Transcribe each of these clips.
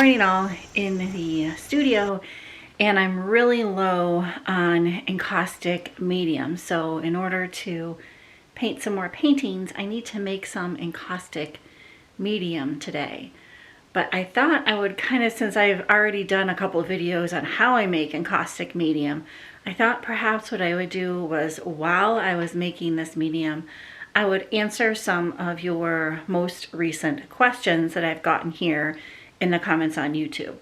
morning all in the studio, and I'm really low on encaustic medium. So in order to paint some more paintings, I need to make some encaustic medium today. But I thought I would since I've already done a couple of videos on how I make encaustic medium, I thought perhaps what I would do was, while I was making this medium, I would answer some of your most recent questions that I've gotten here in the comments on YouTube.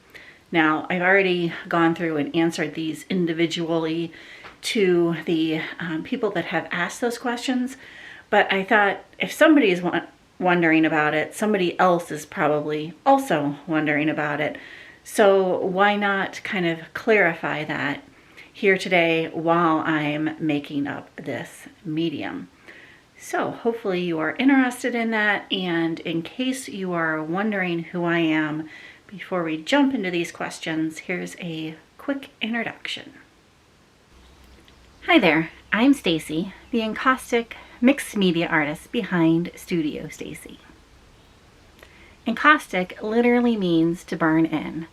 Now, I've already gone through and answered these individually to the people that have asked those questions, but I thought if somebody is wondering about it, somebody else is probably also wondering about it. So why not kind of clarify that here today while I'm making up this medium? So hopefully you are interested in that, and in case you are wondering who I am, before we jump into these questions, here's a quick introduction. Hi there, I'm Stacy, the encaustic mixed media artist behind Studio Stacy. Encaustic literally means to burn in.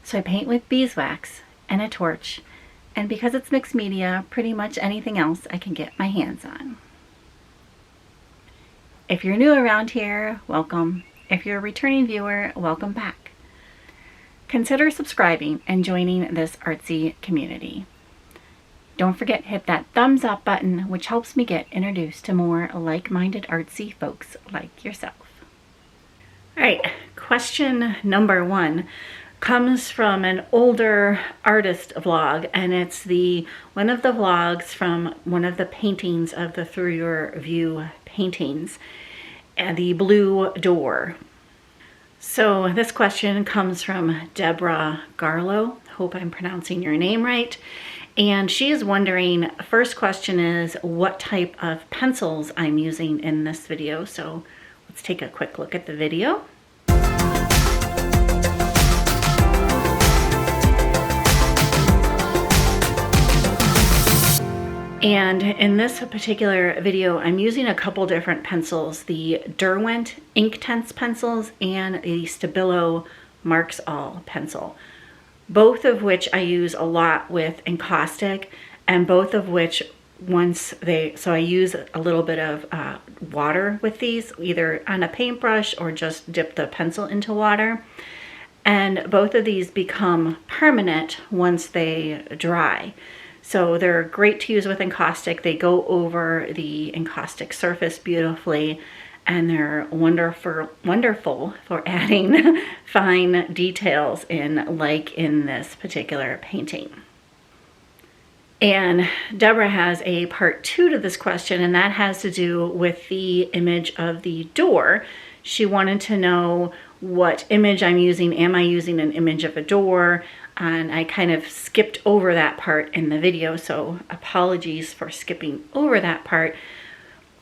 So I paint with beeswax and a torch, and because it's mixed media, pretty much anything else I can get my hands on. If you're new around here, welcome. If you're a returning viewer, welcome back. Consider subscribing and joining this artsy community. Don't forget to hit that thumbs up button, which helps me get introduced to more like-minded artsy folks like yourself. All right, question number 1 comes from an older artist vlog, and it's one of the vlogs from one of the paintings of the Through Your View paintings, and the blue door. So this question comes from Deborah Garlow. Hope I'm pronouncing your name right. And she is wondering, first question is what type of pencils I'm using in this video. So let's take a quick look at the video. And in this particular video, I'm using a couple different pencils, the Derwent Inktense pencils and the Stabilo Marks All pencil, both of which I use a lot with encaustic, and both of which so I use a little bit of water with these, either on a paintbrush or just dip the pencil into water. And both of these become permanent once they dry. So they're great to use with encaustic. They go over the encaustic surface beautifully, and they're wonderful for adding fine details in, like in this particular painting. And Deborah has a part 2 to this question, and that has to do with the image of the door. She wanted to know what image I'm using. Am I using an image of a door? And I kind of skipped over that part in the video, so apologies for skipping over that part.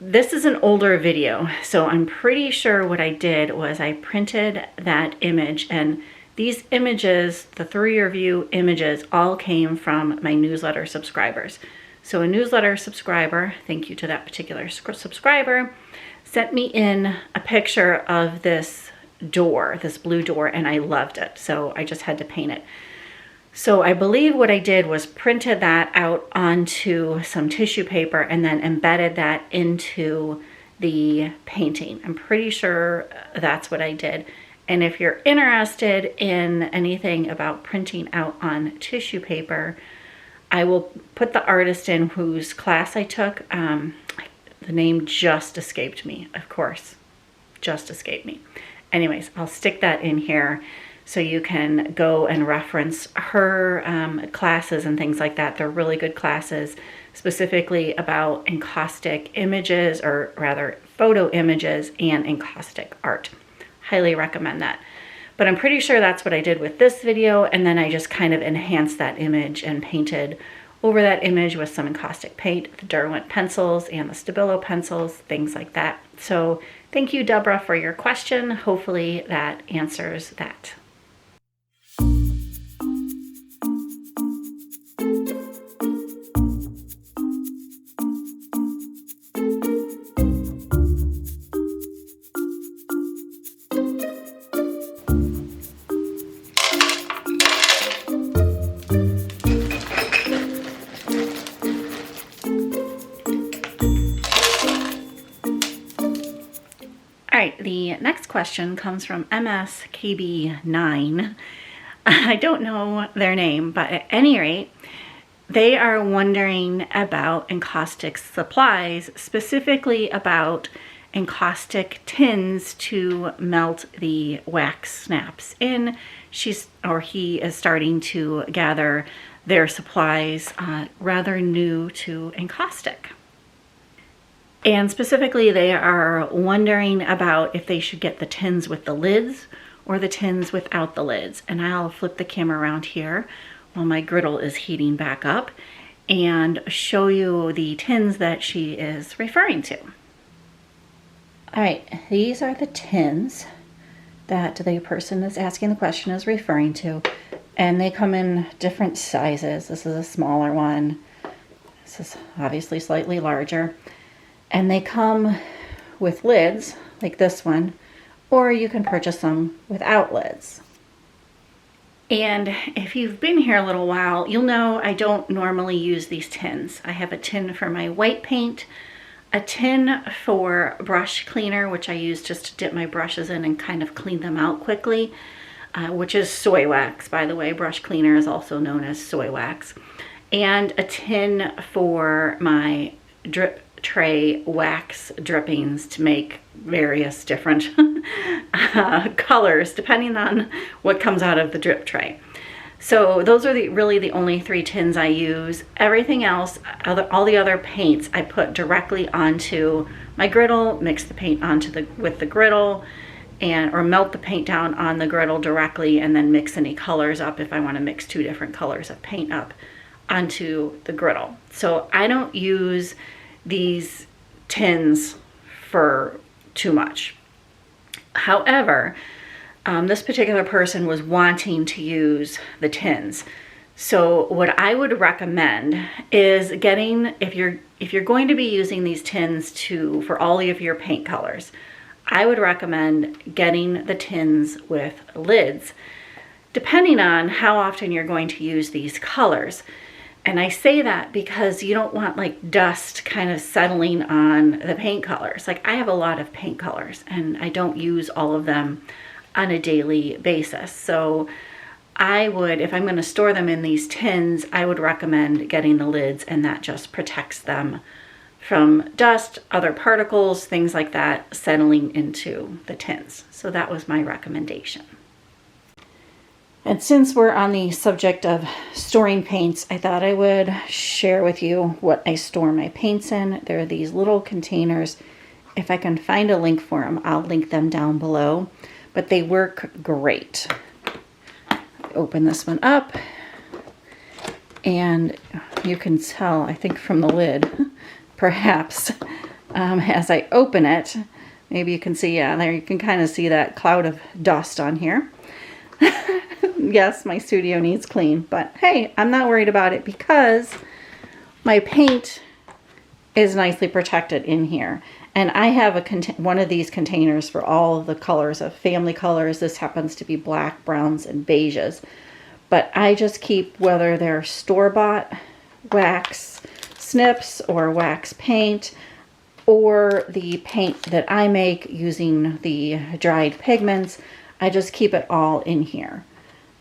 This is an older video, so I'm pretty sure what I did was I printed that image, and these images, the Through Your View images, all came from my newsletter subscribers. So a newsletter subscriber, thank you to that particular subscriber, sent me in a picture of this door, this blue door, and I loved it, so I just had to paint it. So I believe what I did was printed that out onto some tissue paper and then embedded that into the painting. I'm pretty sure that's what I did. And if you're interested in anything about printing out on tissue paper, I will put the artist in whose class I took. The name just escaped me, of course, just escaped me. Anyways, I'll stick that in here so you can go and reference her classes and things like that. They're really good classes, specifically about encaustic images, or rather photo images and encaustic art. Highly recommend that. But I'm pretty sure that's what I did with this video, and then I just kind of enhanced that image and painted over that image with some encaustic paint, the Derwent pencils and the Stabilo pencils, things like that. So thank you, Deborah, for your question. Hopefully that answers that. the next question comes from MSKB9. I don't know their name, but at any rate, they are wondering about encaustic supplies, specifically about encaustic tins to melt the wax snaps in. He is starting to gather their supplies, rather new to encaustic. And specifically, they are wondering about if they should get the tins with the lids or the tins without the lids. And I'll flip the camera around here while my griddle is heating back up and show you the tins that she is referring to. All right, these are the tins that the person that's asking the question is referring to. And they come in different sizes. This is a smaller one. This is obviously slightly larger. And they come with lids, like this one, or you can purchase them without lids. And if you've been here a little while, you'll know I don't normally use these tins. I have a tin for my white paint, a tin for brush cleaner, which I use just to dip my brushes in and kind of clean them out quickly, which is soy wax, by the way. Brush cleaner is also known as soy wax. And a tin for my drip tray wax drippings to make various different colors depending on what comes out of the drip tray. So those are really the only 3 tins I use. Everything else, all the other paints, I put directly onto my griddle, mix the paint with the griddle, or melt the paint down on the griddle directly, and then mix any colors up if I want to mix 2 different colors of paint up onto the griddle. So I don't use these tins for too much. However, this particular person was wanting to use the tins. So what I would recommend is getting, if you're going to be using these tins for all of your paint colors, I would recommend getting the tins with lids, depending on how often you're going to use these colors. And I say that because you don't want like dust kind of settling on the paint colors. Like I have a lot of paint colors and I don't use all of them on a daily basis. So I would, if I'm going to store them in these tins, I would recommend getting the lids, and that just protects them from dust, other particles, things like that settling into the tins. So that was my recommendation. And since we're on the subject of storing paints, I thought I would share with you what I store my paints in. There are these little containers. If I can find a link for them, I'll link them down below. But they work great. Open this one up, and you can tell, I think from the lid, perhaps, as I open it, maybe you can see, yeah, there you can kind of see that cloud of dust on here. Yes, my studio needs clean, but hey, I'm not worried about it because my paint is nicely protected in here. And I have one of these containers for all of the colors of family colors. This happens to be black, browns, and beiges. But I just keep, whether they're store-bought wax snips or wax paint, or the paint that I make using the dried pigments, I just keep it all in here.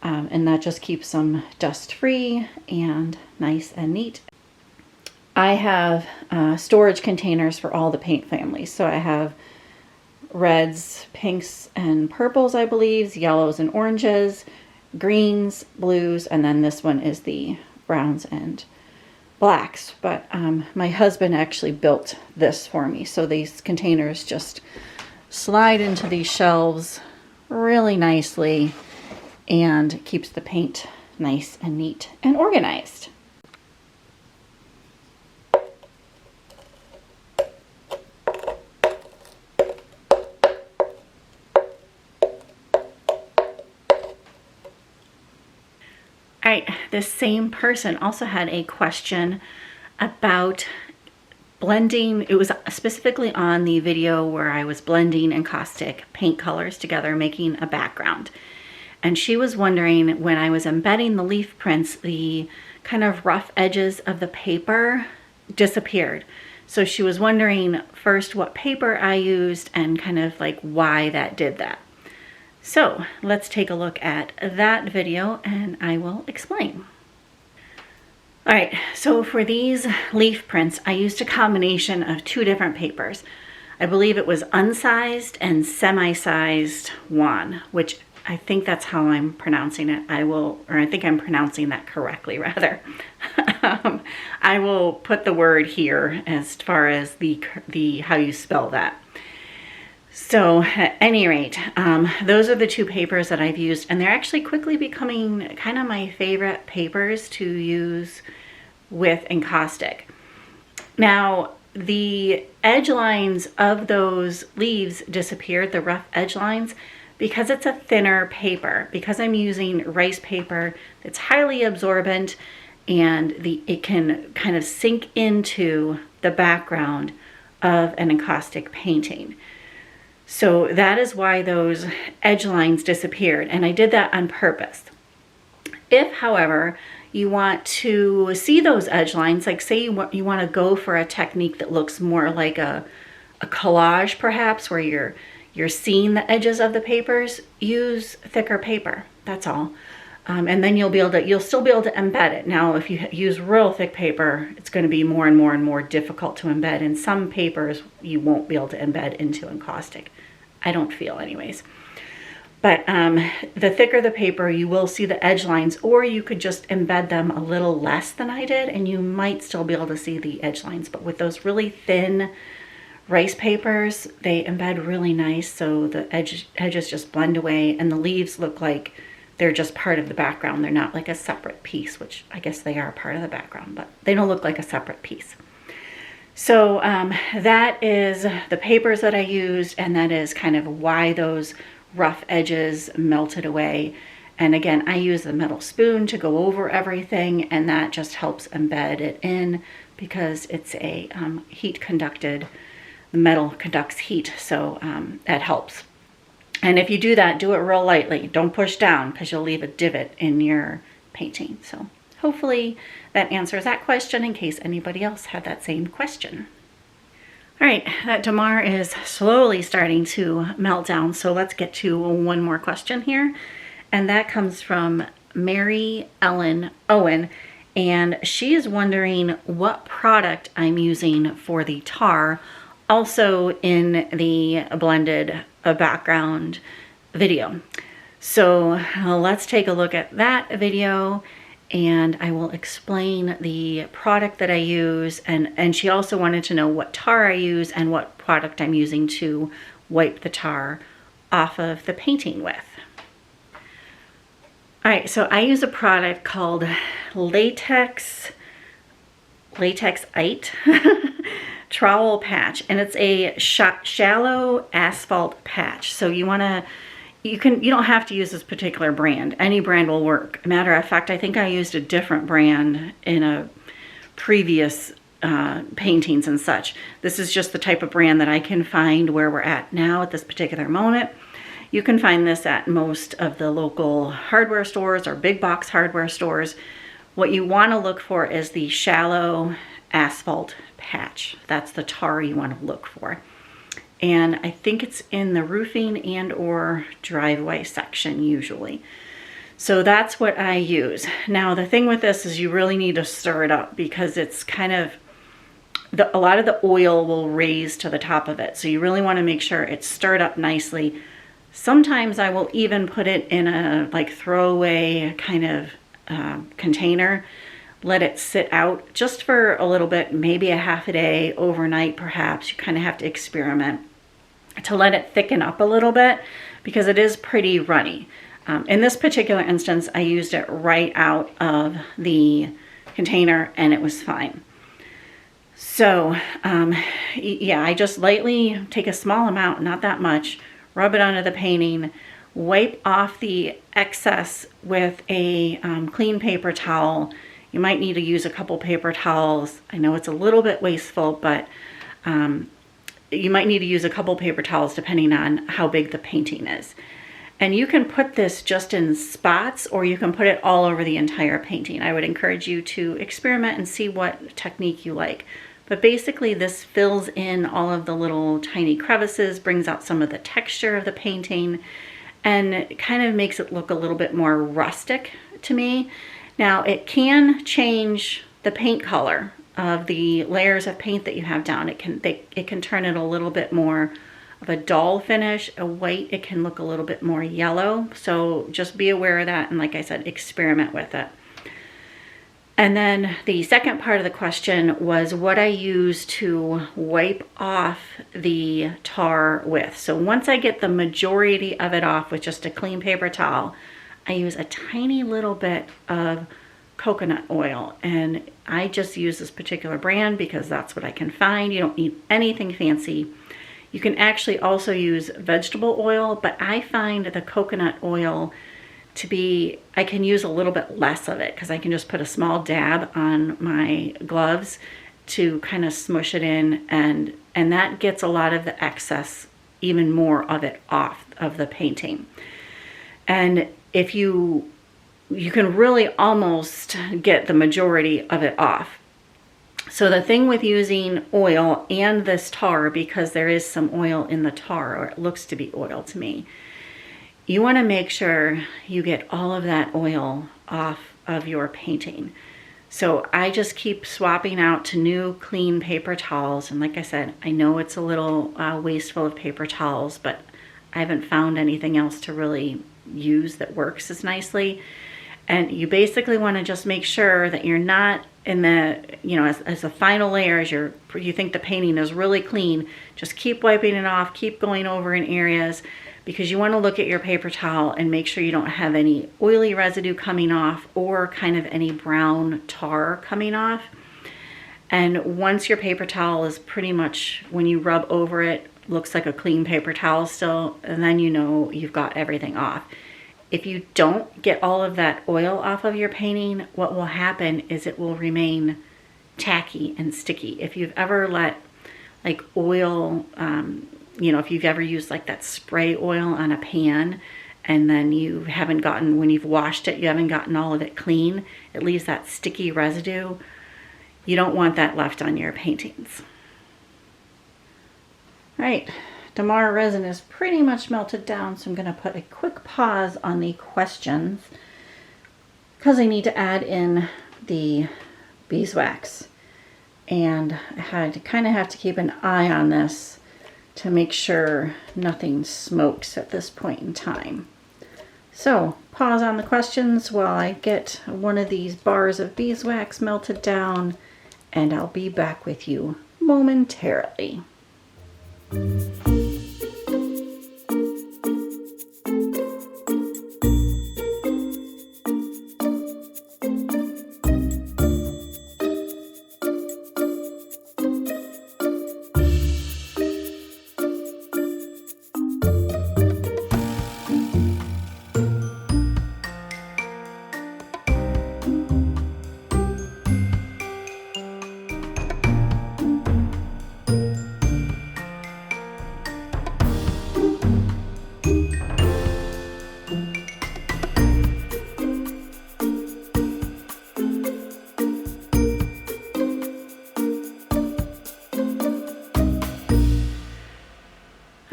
And that just keeps them dust-free and nice and neat. I have storage containers for all the paint families. So I have reds, pinks, and purples, I believe, yellows and oranges, greens, blues, and then this one is the browns and blacks. But my husband actually built this for me. So these containers just slide into these shelves really nicely and keeps the paint nice and neat and organized. All right, this same person also had a question about blending. It was specifically on the video where I was blending encaustic paint colors together, making a background. And she was wondering, when I was embedding the leaf prints, the kind of rough edges of the paper disappeared. So she was wondering first what paper I used and kind of like why that did that. So let's take a look at that video and I will explain. All right, so for these leaf prints, I used a combination of two different papers. I believe it was unsized and semi-sized xuan, which I think that's how I'm pronouncing it. I think I'm pronouncing that correctly, rather. I will put the word here as far as the how you spell that. So at any rate, those are the two papers that I've used, and they're actually quickly becoming kind of my favorite papers to use with encaustic. Now, the edge lines of those leaves disappeared, the rough edge lines, because it's a thinner paper. Because I'm using rice paper, it's highly absorbent, and it can kind of sink into the background of an encaustic painting. So that is why those edge lines disappeared, and I did that on purpose. If, however, you want to see those edge lines, like say you want to go for a technique that looks more like a collage perhaps, where you're seeing the edges of the papers, use thicker paper, that's all. And then you'll still be able to embed it. Now, if you use real thick paper, it's going to be more and more and more difficult to embed. And some papers you won't be able to embed into encaustic. I don't feel anyways. But the thicker the paper, you will see the edge lines, or you could just embed them a little less than I did, and you might still be able to see the edge lines. But with those really thin rice papers, they embed really nice, so the edges just blend away, and the leaves look like they're just part of the background. They're not like a separate piece, which I guess they are part of the background, but they don't look like a separate piece. So that is the papers that I used, and that is kind of why those rough edges melted away. And again, I use the metal spoon to go over everything, and that just helps embed it in because it's a heat conducted, the metal conducts heat, so that helps. And if you do that, do it real lightly. Don't push down because you'll leave a divot in your painting. So hopefully that answers that question in case anybody else had that same question. All right, that damar is slowly starting to melt down, so let's get to one more question here. And that comes from Mary Ellen Owen, and she is wondering what product I'm using for the tar, also in the blended background video. So let's take a look at that video, and I will explain the product that I use, and she also wanted to know what tar I use and what product I'm using to wipe the tar off of the painting with. All right, so I use a product called Latex-ite trowel patch, and it's a shallow asphalt patch. So you don't have to use this particular brand. Any brand will work. Matter of fact, I think I used a different brand in a previous paintings and such. This is just the type of brand that I can find where we're at now at this particular moment. You can find this at most of the local hardware stores or big box hardware stores. What you want to look for is the shallow asphalt patch. That's the tar you want to look for. And I think it's in the roofing and or driveway section usually. So that's what I use. Now the thing with this is you really need to stir it up because it's kind of, a lot of the oil will raise to the top of it. So you really want to make sure it's stirred up nicely. Sometimes I will even put it in a like throwaway kind of container, let it sit out just for a little bit, maybe a half a day, overnight perhaps. You kind of have to experiment to let it thicken up a little bit because it is pretty runny. In this particular instance, I used it right out of the container and it was fine. So yeah, I just lightly take a small amount, not that much, rub it onto the painting, wipe off the excess with a clean paper towel. You might need to use a couple paper towels. I know it's a little bit wasteful, but you might need to use a couple paper towels depending on how big the painting is. And you can put this just in spots or you can put it all over the entire painting. I would encourage you to experiment and see what technique you like. But basically this fills in all of the little tiny crevices, brings out some of the texture of the painting, and kind of makes it look a little bit more rustic to me. Now it can change the paint color of the layers of paint that you have down. It can turn it a little bit more of a dull finish, a white. It can look a little bit more yellow. So just be aware of that, and like I said, experiment with it. And then the second part of the question was what I use to wipe off the tar with. So once I get the majority of it off with just a clean paper towel, I use a tiny little bit of coconut oil, and I just use this particular brand because that's what I can find. You don't need anything fancy. You can actually also use vegetable oil, but I find the coconut oil to be, I can use a little bit less of it because I can just put a small dab on my gloves to kind of smush it in, and that gets a lot of the excess, even more of it, off of the painting. And if you can really almost get the majority of it off. So the thing with using oil and this tar, because there is some oil in the tar, or it looks to be oil to me, you want to make sure you get all of that oil off of your painting. So I just keep swapping out to new clean paper towels. And like I said, I know it's a little wasteful of paper towels, but I haven't found anything else to really use that works as nicely. And you basically want to just make sure that you're not in the, you know, as a final layer, as you think the painting is really clean, just keep wiping it off, keep going over in areas, because you want to look at your paper towel and make sure you don't have any oily residue coming off or kind of any brown tar coming off. And once your paper towel is pretty much, when you rub over it, looks like a clean paper towel still, and then you know you've got everything off. If you don't get all of that oil off of your painting, what will happen is it will remain tacky and sticky. If you've ever let like oil, you know, if you've ever used like that spray oil on a pan and then you haven't gotten, when you've washed it, you haven't gotten all of it clean, it leaves that sticky residue. You don't want that left on your paintings. All right. Damara resin is pretty much melted down, so I'm going to put a quick pause on the questions because I need to add in the beeswax. And I had to kind of have to keep an eye on this to make sure nothing smokes at this point in time. So pause on the questions while I get one of these bars of beeswax melted down, and I'll be back with you momentarily.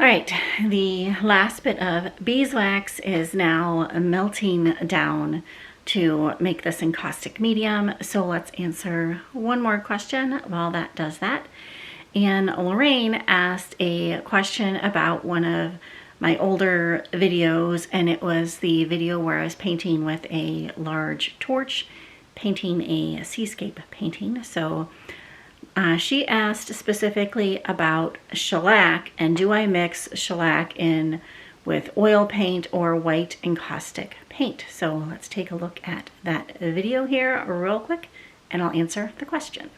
Alright, the last bit of beeswax is now melting down to make this encaustic medium. So let's answer one more question while that does that. And Lorraine asked a question about one of my older videos, and it was the video where I was painting with a large torch, painting a seascape painting. So she asked specifically about shellac, and do I mix shellac in with oil paint or white encaustic paint? So let's take a look at that video here real quick, and I'll answer the question.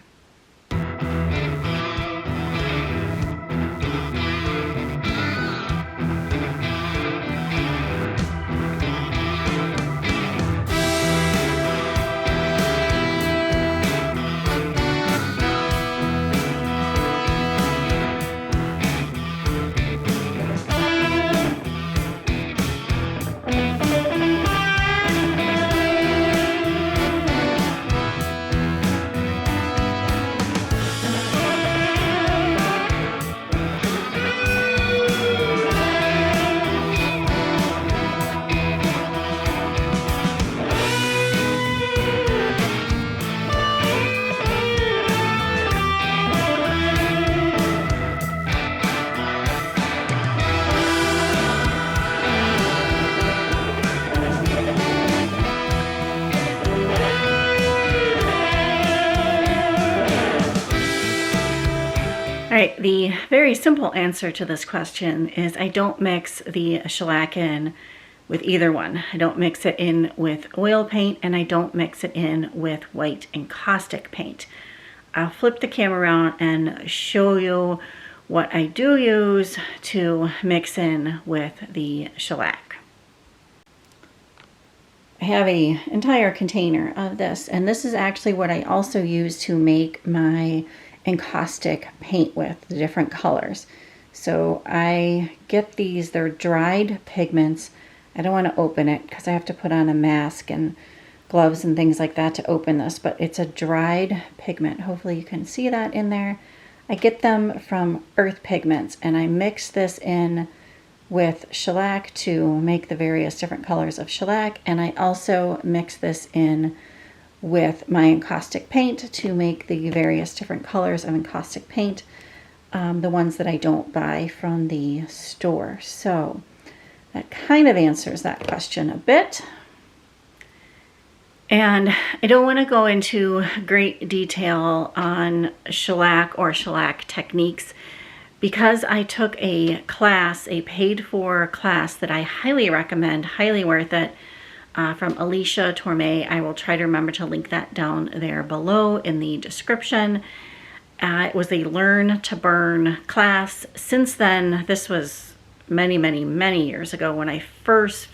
All right, the very simple answer to this question is I don't mix the shellac in with either one. I don't mix it in with oil paint, and I don't mix it in with white encaustic paint. I'll flip the camera around and show you what I do use to mix in with the shellac. I have an entire container of this, and this is actually what I also use to make my encaustic paint with, the different colors. So I get these, they're dried pigments. I don't want to open it because I have to put on a mask and gloves and things like that to open this, but it's a dried pigment. Hopefully you can see that in there. I get them from Earth Pigments, and I mix this in with shellac to make the various different colors of shellac, and I also mix this in with my encaustic paint to make the various different colors of encaustic paint, the ones that I don't buy from the store. So that kind of answers that question a bit. And I don't want to go into great detail on shellac or shellac techniques because I took a class, a paid-for class that I highly recommend, highly worth it, from Alicia Torme. I will try to remember to link that down there below in the description. It was a Learn to Burn class. Since then, this was many, many, many years ago when I first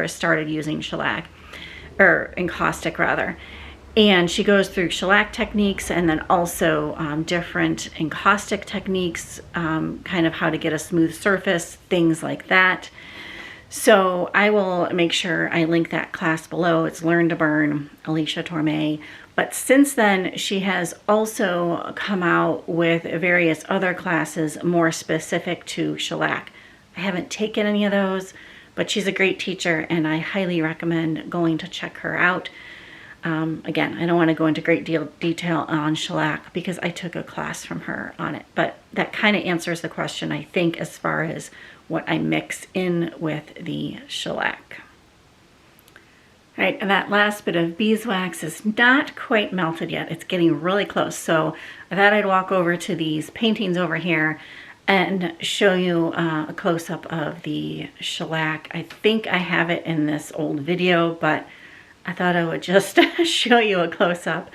started using shellac, or encaustic rather. And she goes through shellac techniques and then also different encaustic techniques, kind of how to get a smooth surface, things like that. So I will make sure I link that class below. It's Learn to Burn, Alicia Torme. But since then, she has also come out with various other classes more specific to shellac. I haven't taken any of those, but she's a great teacher, and I highly recommend going to check her out. Again, I don't want to go into great detail on shellac because I took a class from her on it, but that kind of answers the question, I think, as far as what I mix in with the shellac. All right, and that last bit of beeswax is not quite melted yet. It's getting really close. So I thought I'd walk over to these paintings over here and show you a close-up of the shellac. I think I have it in this old video, but I thought I would just show you a close-up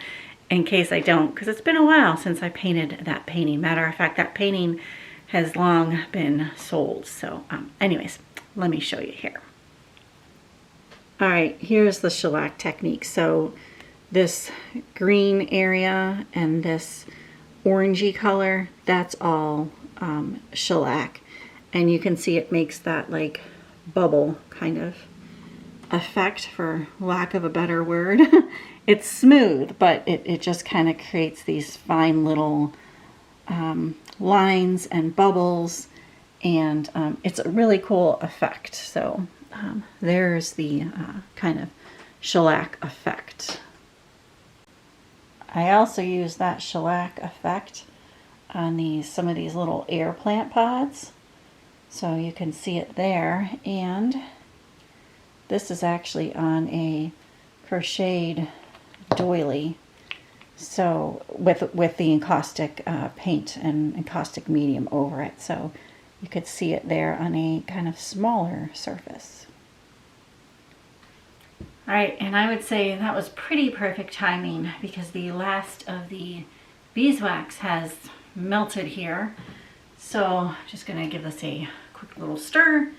in case I don't, because it's been a while since I painted that painting. Matter of fact, that painting has long been sold. So anyways, let me show you here. All right, here's the shellac technique. So this green area and this orangey color, that's all shellac. And you can see it makes that like bubble kind of effect, for lack of a better word. It's smooth, but it just kind of creates these fine little lines and bubbles, and it's a really cool effect. So there's the kind of shellac effect. I also use that shellac effect on some of these little air plant pods. So you can see it there, and this is actually on a crocheted doily. So with the encaustic paint and encaustic medium over it. So you could see it there on a kind of smaller surface. All right, and I would say that was pretty perfect timing because the last of the beeswax has melted here. So I'm just gonna give this a quick little stir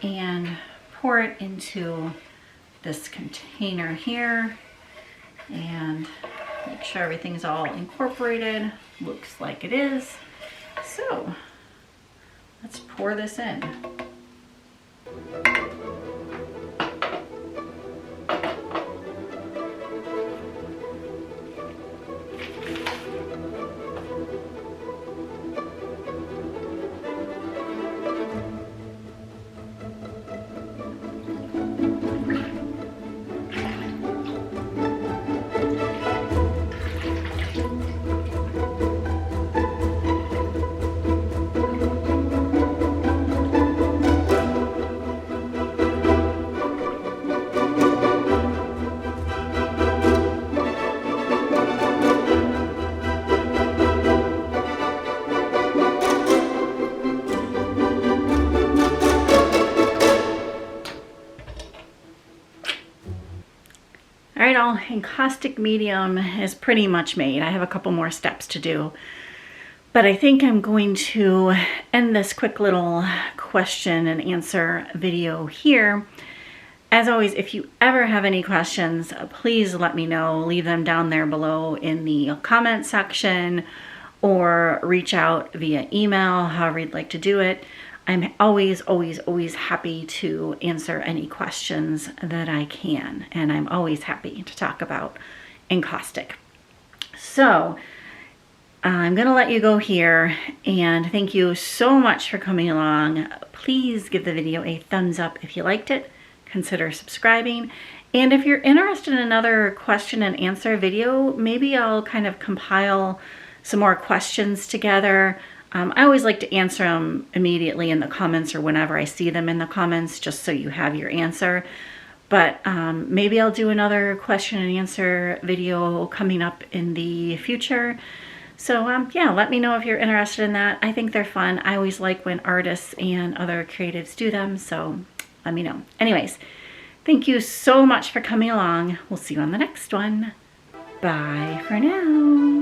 and pour it into this container here and make sure everything's all incorporated. Looks like it is. So let's pour this in. encaustic medium is pretty much made. I have a couple more steps to do. But I think I'm going to end this quick little question and answer video here. As always, if you ever have any questions, please let me know. Leave them down there below in the comment section or reach out via email, however you'd like to do it. I'm always happy to answer any questions that I can, and I'm always happy to talk about encaustic. So I'm gonna let you go here, and thank you so much for coming along. Please give the video a thumbs up if you liked it. Consider subscribing. And if you're interested in another question and answer video, maybe I'll kind of compile some more questions together. I always like to answer them immediately in the comments or whenever I see them in the comments, just so you have your answer. But maybe I'll do another question and answer video coming up in the future. So yeah, let me know if you're interested in that. I think they're fun. I always like when artists and other creatives do them, so let me know. Anyways, thank you so much for coming along. We'll see you on the next one. Bye for now.